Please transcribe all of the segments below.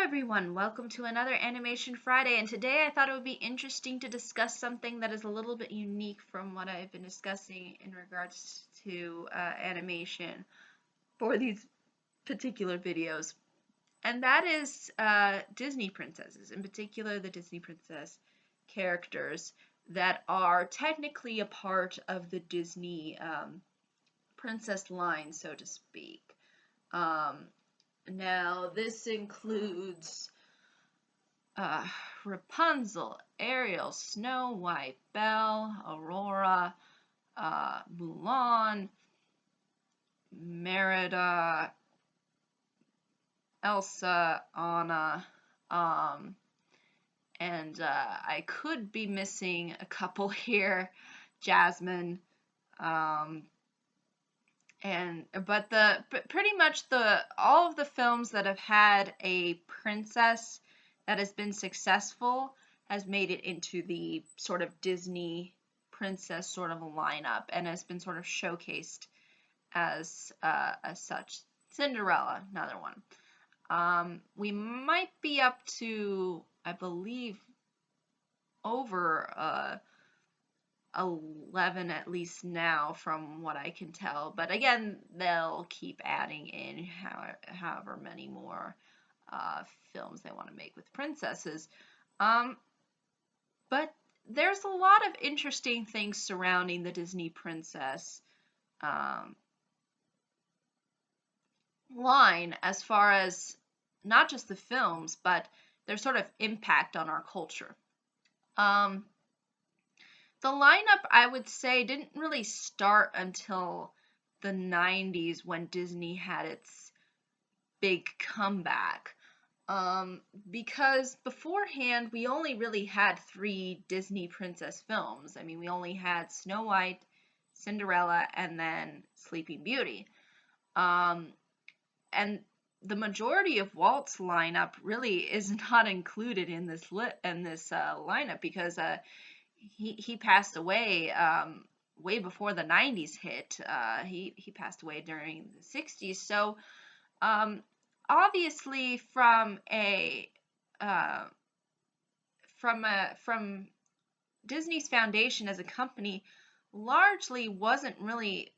everyone, welcome to another Animation Friday, and today I thought it would be interesting to discuss something that is a little bit unique from what I've been discussing in regards to animation for these particular videos, and that is Disney princesses, in particular the Disney princess characters that are technically a part of the Disney princess line, so to speak. Now, this includes Rapunzel, Ariel, Snow White, Belle, Aurora, Mulan, Merida, Elsa, Anna, and I could be missing a couple here, Jasmine, but pretty much all of the films that have had a princess that has been successful has made it into the sort of Disney princess sort of a lineup and has been sort of showcased as such. Cinderella, another one. We might be up to, I believe, over 11 at least now from what I can tell, but again they'll keep adding in however many more films they want to make with princesses. But there's a lot of interesting things surrounding the Disney princess line, as far as not just the films but their sort of impact on our culture. The lineup, I would say, didn't really start until the 90s when Disney had its big comeback. Because beforehand, we only really had 3 Disney princess films. I mean, we only had Snow White, Cinderella, and then Sleeping Beauty. And the majority of Walt's lineup really is not included in this lineup because he passed away way before the 90s hit. He passed away during the 60s. So obviously from Disney's foundation as a company largely wasn't really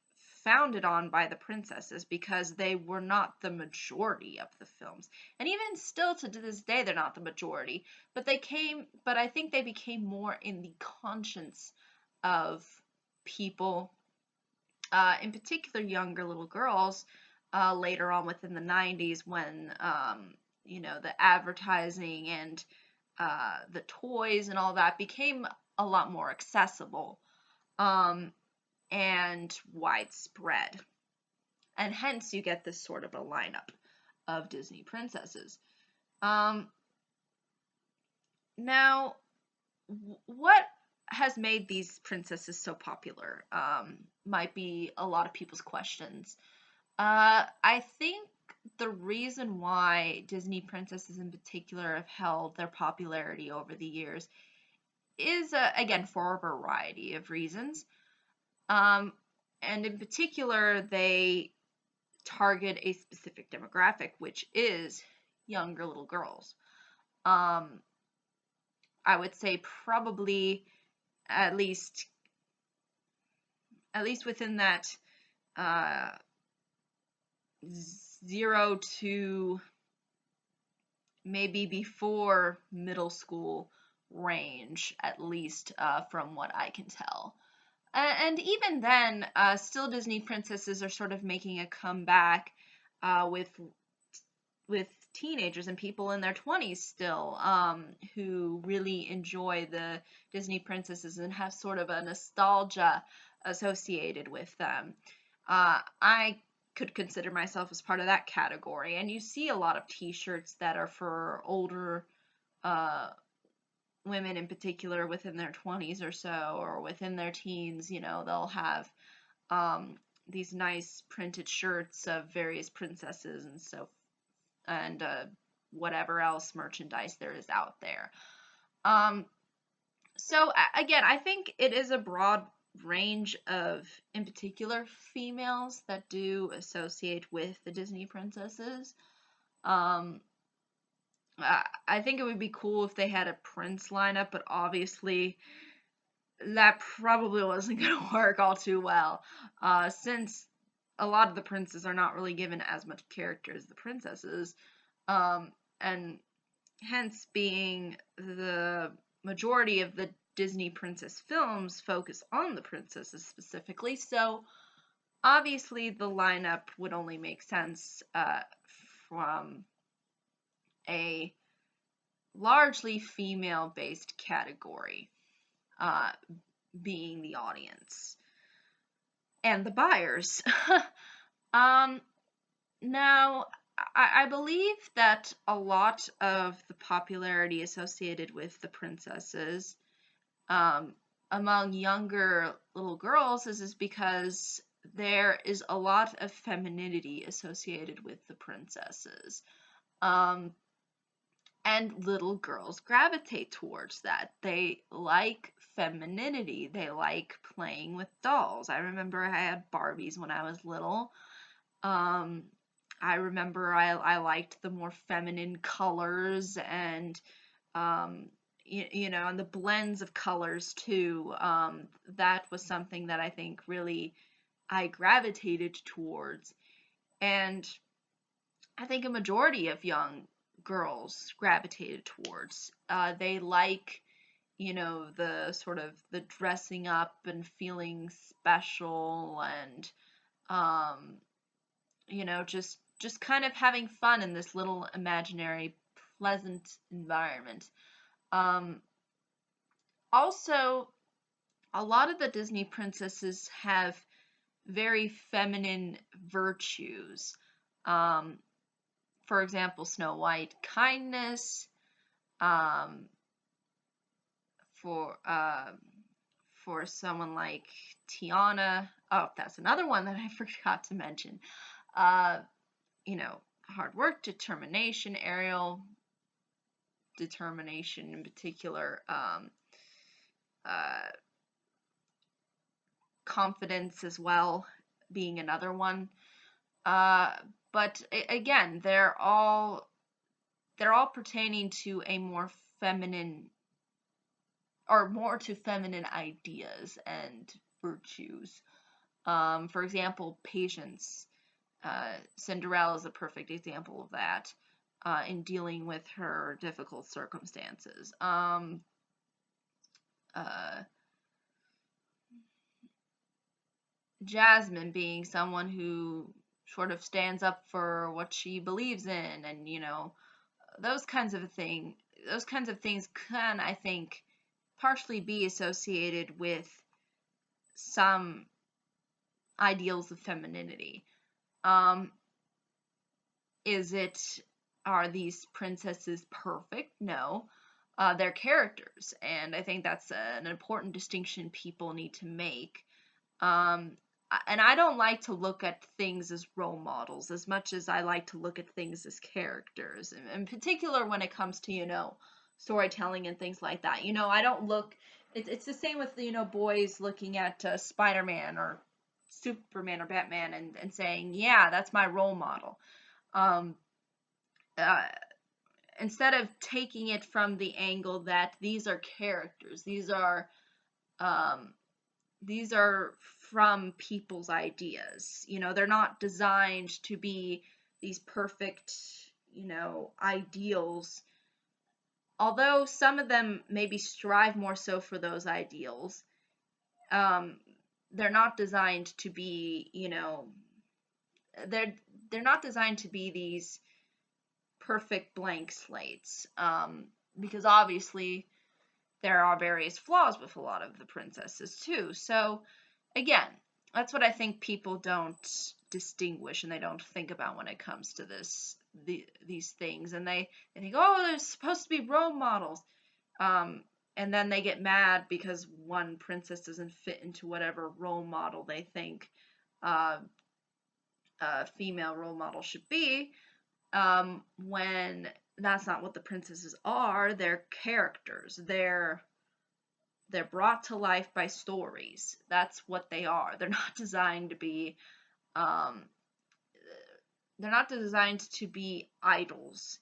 founded on by the princesses because they were not the majority of the films, and even still to this day they're not the majority, but I think they became more in the conscience of people, in particular younger little girls, later on within the 90s when the advertising and the toys and all that became a lot more accessible and widespread. And hence you get this sort of a lineup of Disney princesses. Now, what has made these princesses so popular might be a lot of people's questions. I think the reason why Disney princesses in particular have held their popularity over the years is, again, for a variety of reasons. And in particular, they target a specific demographic, which is younger little girls. I would say probably at least within that 0 to maybe before middle school range, at least from what I can tell. And even then, still Disney princesses are sort of making a comeback with teenagers and people in their 20s still, who really enjoy the Disney princesses and have sort of a nostalgia associated with them. I could consider myself as part of that category, and you see a lot of t-shirts that are for older women in particular within their 20s or so, or within their teens. They'll have these nice printed shirts of various princesses and whatever else merchandise there is out there. So again, I think it is a broad range of, in particular, females that do associate with the Disney princesses. I think it would be cool if they had a prince lineup, but obviously that probably wasn't going to work all too well, since a lot of the princes are not really given as much character as the princesses, and hence being the majority of the Disney princess films focus on the princesses specifically, so obviously the lineup would only make sense from a largely female-based category, uh, being the audience and the buyers. um, Now, I believe that a lot of the popularity associated with the princesses, um, among younger little girls is because there is a lot of femininity associated with the princesses. Um, and little girls gravitate towards that. They like femininity. They like playing with dolls. I remember I had Barbies when I was little. Um, I remember I liked the more feminine colors and and the blends of colors too. That was something that I think really I gravitated towards, and I think a majority of young girls gravitated towards. They like, the sort of the dressing up and feeling special and um, just kind of having fun in this little imaginary pleasant environment. Um, Also, a lot of the Disney princesses have very feminine virtues. Um, for example, Snow White, kindness. Um, for someone like Tiana, oh, that's another one that I forgot to mention. Uh, Hard work, determination. Ariel, determination in particular. Uh, Confidence as well, being another one. Uh, but again, they're all pertaining to a more feminine, or more to feminine ideas and virtues. For example, patience. Cinderella is a perfect example of that, in dealing with her difficult circumstances. Uh, Jasmine being someone who sort of stands up for what she believes in, and those kinds of things can, I think, partially be associated with some ideals of femininity. Um, is it Are these princesses perfect? No. They're characters, and I think that's an important distinction people need to make. Um, and I don't like to look at things as role models as much as I like to look at things as characters, in particular when it comes to, storytelling and things like that. I don't look, it's the same with, boys looking at Spider-Man or Superman or Batman and saying, yeah, that's my role model. Um, uh, Instead of taking it from the angle that these are characters, um, these are from people's ideas. They're not designed to be these perfect, ideals. Although some of them maybe strive more so for those ideals, um, they're not designed to be, they're they're not designed to be these perfect blank slates. Because obviously there are various flaws with a lot of the princesses too. So again, that's what I think people don't distinguish and they don't think about when it comes to these things, and they think, oh, they're supposed to be role models, and then they get mad because one princess doesn't fit into whatever role model they think uh, a female role model should be, when that's not what the princesses are. They're characters. They're brought to life by stories. That's what they are. Um, they're not designed to be idols.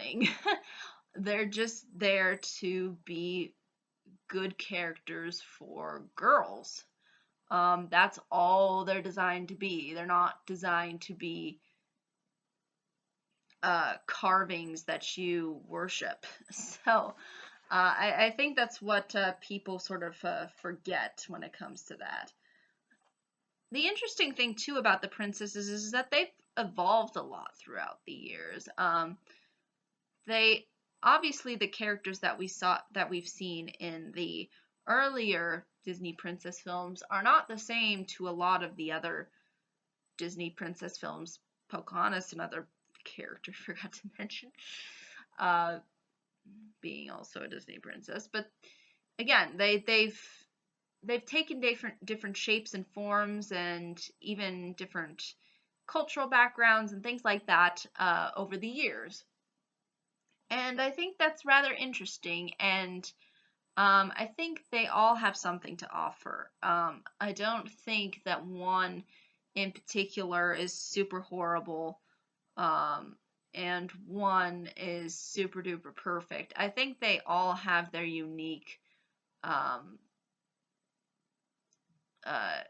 nothing. They're just there to be good characters for girls. That's all they're designed to be. They're not designed to be carvings that you worship. So I think that's what people sort of forget when it comes to that. The interesting thing too about the princesses is that they've evolved a lot throughout the years. They obviously, the characters that we've seen in the earlier Disney princess films are not the same to a lot of the other Disney princess films. Pocahontas, another character forgot to mention, uh, being also a Disney princess. But again, they've taken different shapes and forms, and even different cultural backgrounds and things like that over the years. And I think that's rather interesting, and I think they all have something to offer. I don't think that one in particular is super horrible, and one is super duper perfect. I think they all have their um, uh,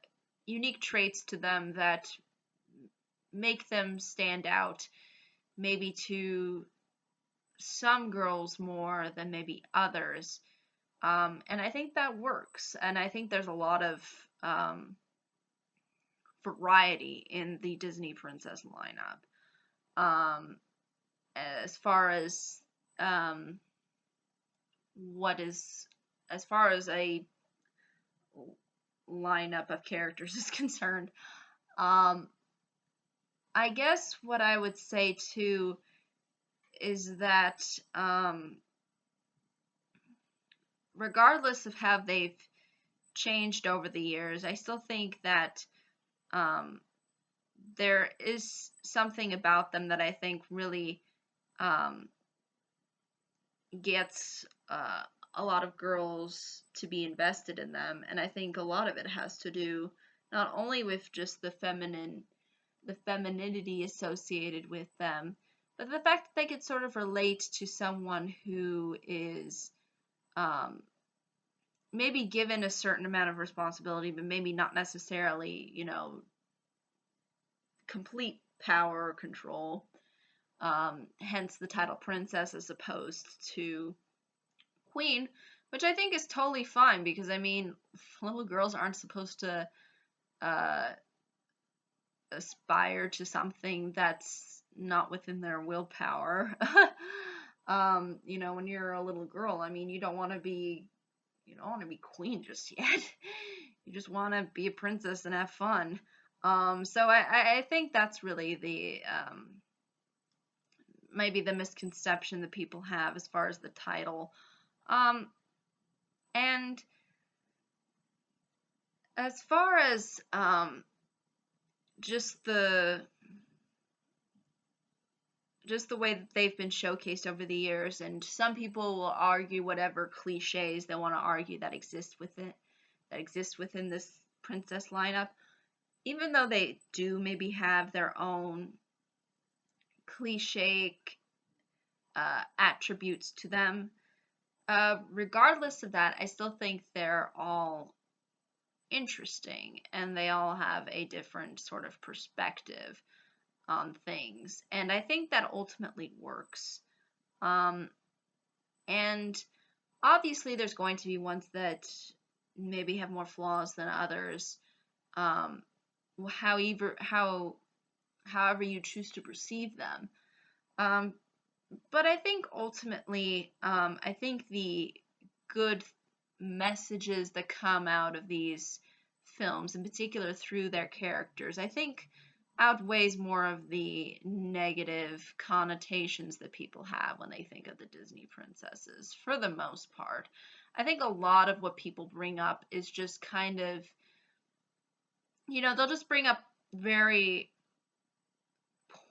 unique traits to them that make them stand out, maybe to some girls more than maybe others. And I think that works. And I think there's a lot of variety in the Disney princess lineup. As far as um, what is, as far as a lineup of characters is concerned, um, I guess what I would say too is that regardless of how they've changed over the years, I still think that um, there is something about them that I think really um, gets a lot of girls to be invested in them, and I think a lot of it has to do not only with just the femininity associated with them, but the fact that they could sort of relate to someone who is um, maybe given a certain amount of responsibility, but maybe not necessarily, complete power or control. Hence the title princess as opposed to queen, which I think is totally fine because I mean, little girls aren't supposed to uh, aspire to something that's not within their willpower. When you're a little girl, I mean, you don't want to be queen just yet. You just want to be a princess and have fun. So I think that's really the maybe the misconception that people have as far as the title. Um, and as far as just the way that they've been showcased over the years, and some people will argue whatever cliches they want to argue that exist within this princess lineup, even though they do maybe have their own cliche attributes to them. Regardless of that, I still think they're all interesting and they all have a different sort of perspective on things. And I think that ultimately works. Um, and obviously, there's going to be ones that maybe have more flaws than others. Um, however you choose to perceive them. Um, but I think ultimately, I think the good messages that come out of these films, in particular through their characters, I think outweighs more of the negative connotations that people have when they think of the Disney princesses, for the most part. I think a lot of what people bring up is just kind of, they'll just bring up very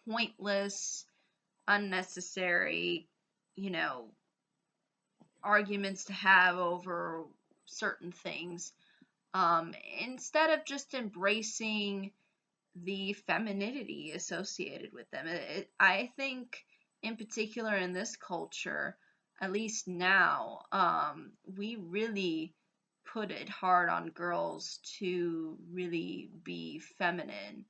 pointless, unnecessary, you know, arguments to have over certain things, instead of just embracing the femininity associated with them. I think in particular in this culture, at least now, we really put it hard on girls to really be feminine,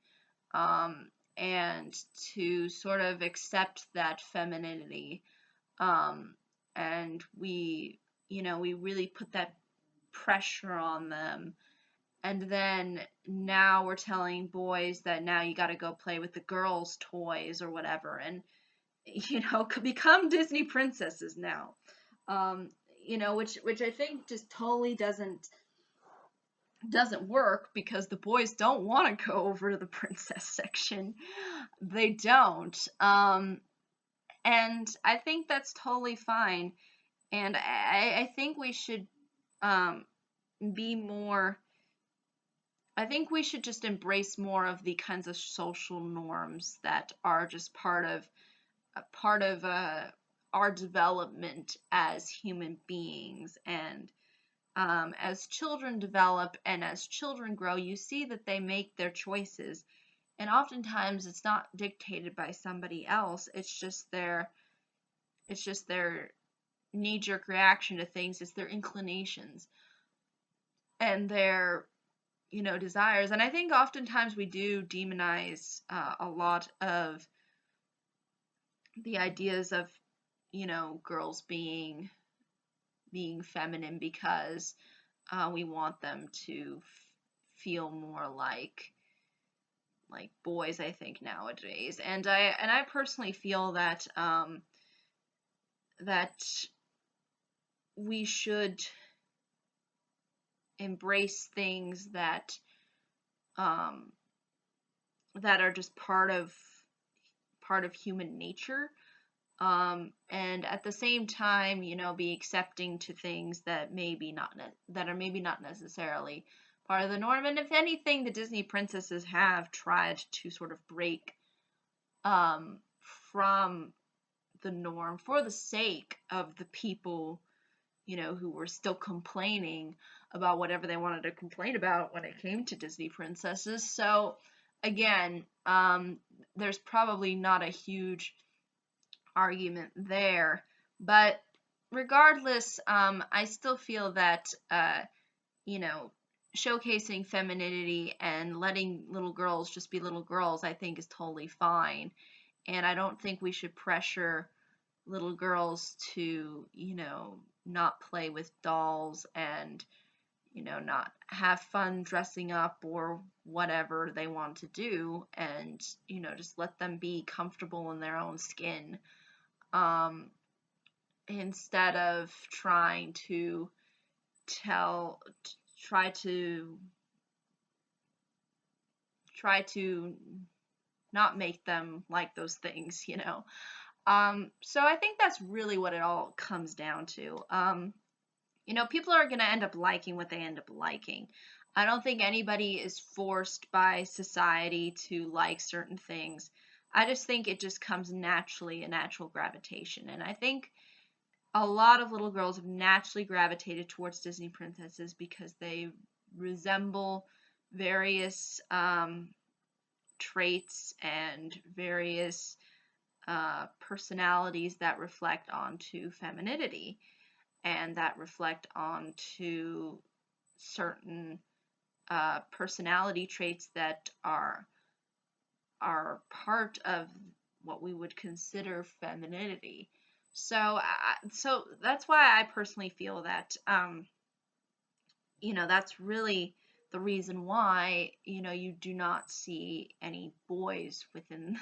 um, and to sort of accept that femininity. Um, and we really put that pressure on them. And then now we're telling boys that now you got to go play with the girls' toys or whatever, and could become Disney princesses now. Um, which I think just totally doesn't work, because the boys don't want to go over to the princess section. They don't. And I think that's totally fine. And I think we should um, be more. I think we should just embrace more of the kinds of social norms that are just part of our development as human beings. And as children develop and as children grow, you see that they make their choices, and oftentimes it's not dictated by somebody else. It's just their knee-jerk reaction to things. It's their inclinations and their desires. And I think oftentimes we do demonize a lot of the ideas of girls being feminine, because we want them to feel more like boys, I think, nowadays. And I personally feel that we should embrace things um, that are just part of human nature, and at the same time, be accepting to things that are maybe not necessarily part of the norm. And if anything, the Disney princesses have tried to sort of break um, from the norm for the sake of the people, who were still complaining about whatever they wanted to complain about when it came to Disney princesses. So again, there's probably not a huge argument there. But regardless, I still feel that, you know, showcasing femininity and letting little girls just be little girls, I think is totally fine. And I don't think we should pressure little girls to, not play with dolls and, not have fun dressing up or whatever they want to do, and, just let them be comfortable in their own skin. Um, Instead of tell, try to, try to not make them like those things. So I think that's really what it all comes down to. People are going to end up liking what they end up liking. I don't think anybody is forced by society to like certain things. I just think it just comes naturally, a natural gravitation. And I think a lot of little girls have naturally gravitated towards Disney princesses because they resemble various traits and various personalities that reflect onto femininity, and that reflect onto certain personality traits that are part of what we would consider femininity. So that's why I personally feel that that's really the reason why you do not see any boys within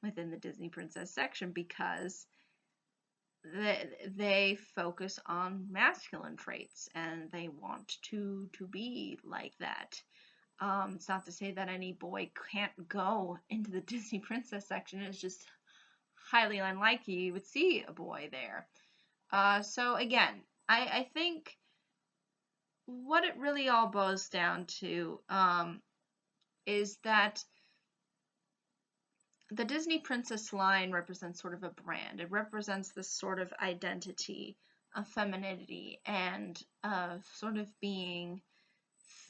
within the Disney princess section, because they focus on masculine traits and they want to be like that. It's not to say that any boy can't go into the Disney princess section. It's just highly unlikely you would see a boy there. So again, I think what it really all boils down to is that the Disney princess line represents sort of a brand. It represents this sort of identity of femininity and of sort of being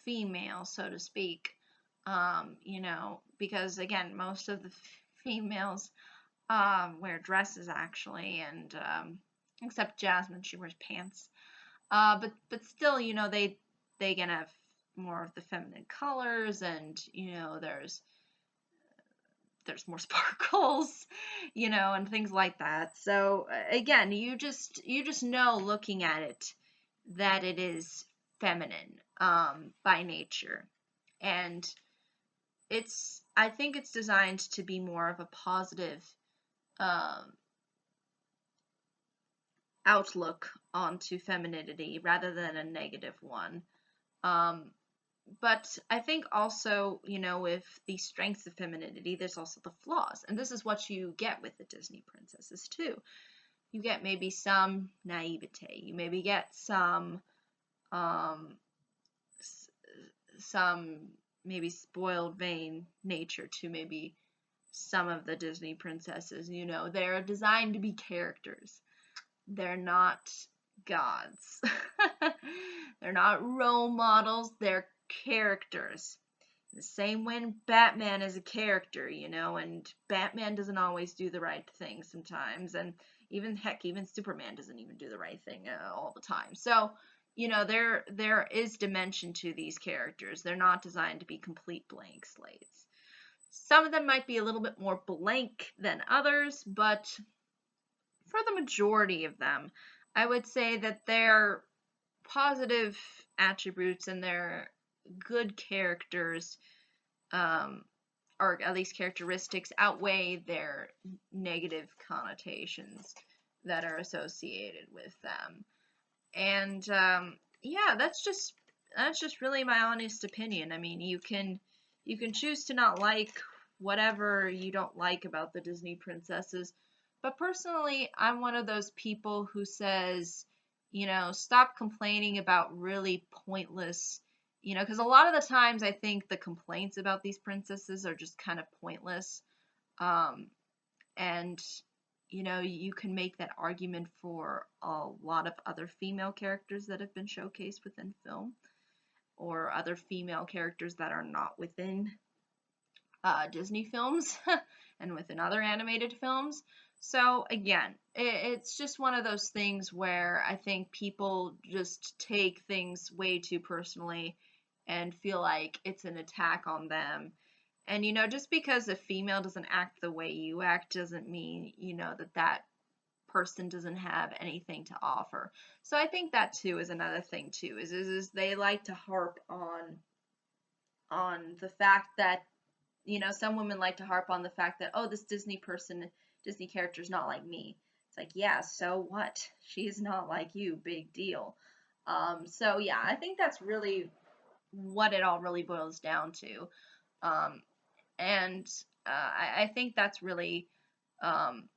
female, so to speak. Because again, most of the females wear dresses actually, and except Jasmine, she wears pants. But still, you know, they can have more of the feminine colors, and you know, there's more sparkles, you know, and things like that. So again, you just know looking at it that it is feminine by nature, and I think it's designed to be more of a positive um, outlook onto femininity rather than a negative one. Um, but I think also, you know, with the strengths of femininity, there's also the flaws. And this is what you get with the Disney princesses, too. You get maybe some naivete. You maybe get um, some maybe spoiled vain nature to maybe some of the Disney princesses. You know, they're designed to be characters. They're not gods. They're not role models. They're characters. The same when Batman is a character, you know, and Batman doesn't always do the right thing sometimes, and even Superman doesn't even do the right thing all the time. So, you know, there is dimension to these characters. They're not designed to be complete blank slates. Some of them might be a little bit more blank than others, but for the majority of them, I would say that their positive attributes and their good characters, or at least characteristics, outweigh their negative connotations that are associated with them. And yeah, that's just really my honest opinion. I mean, you can choose to not like whatever you don't like about the Disney princesses, but personally, I'm one of those people who says, you know, stop complaining about really pointless, you know, because a lot of the times I think the complaints about these princesses are just kind of pointless. Um, and you know, you can make that argument for a lot of other female characters that have been showcased within film, or other female characters that are not within Disney films and within other animated films. So again, it's just one of those things where I think people just take things way too personally and feel like it's an attack on them. And you know, just because a female doesn't act the way you act doesn't mean, you know, that person doesn't have anything to offer. So I think that too is another thing too, is they like to harp on the fact that, you know, some women like to harp on the fact that, oh, this Disney character is not like me. It's like, yeah, so what? She's not like you, big deal. So yeah, I think that's really what it all really boils down to. Um, and I think that's really um,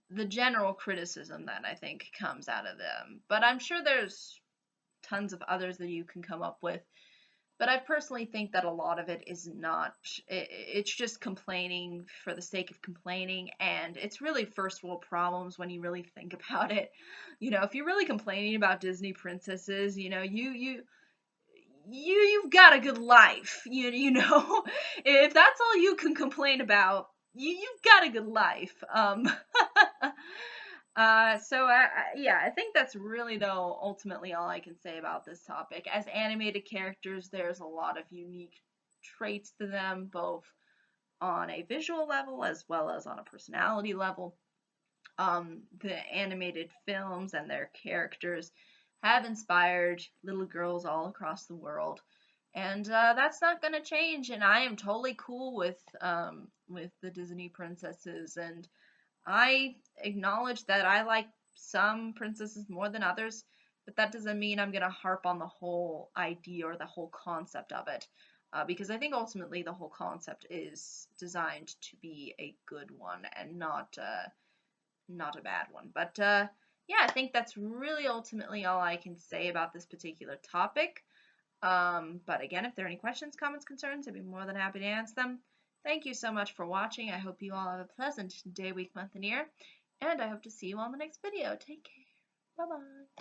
the general criticism that I think comes out of them. But I'm sure there's tons of others that you can come up with. But I personally think that a lot of it is not, it's just complaining for the sake of complaining, and it's really first world problems when you really think about it. You know, if you're really complaining about Disney princesses, you know, you've got a good life. You know, if that's all you can complain about, you've got a good life. Yeah, I think that's really, though, ultimately all I can say about this topic. As animated characters, there's a lot of unique traits to them, both on a visual level as well as on a personality level. The animated films and their characters have inspired little girls all across the world, and that's not going to change. And I am totally cool with the Disney princesses, and I acknowledge that I like some princesses more than others, but that doesn't mean I'm going to harp on the whole idea or the whole concept of it. Because I think ultimately the whole concept is designed to be a good one and not a bad one. But yeah, I think that's really ultimately all I can say about this particular topic. But again, if there are any questions, comments, concerns, I'd be more than happy to answer them. Thank you so much for watching. I hope you all have a pleasant day, week, month, and year. And I hope to see you on the next video. Take care. Bye-bye.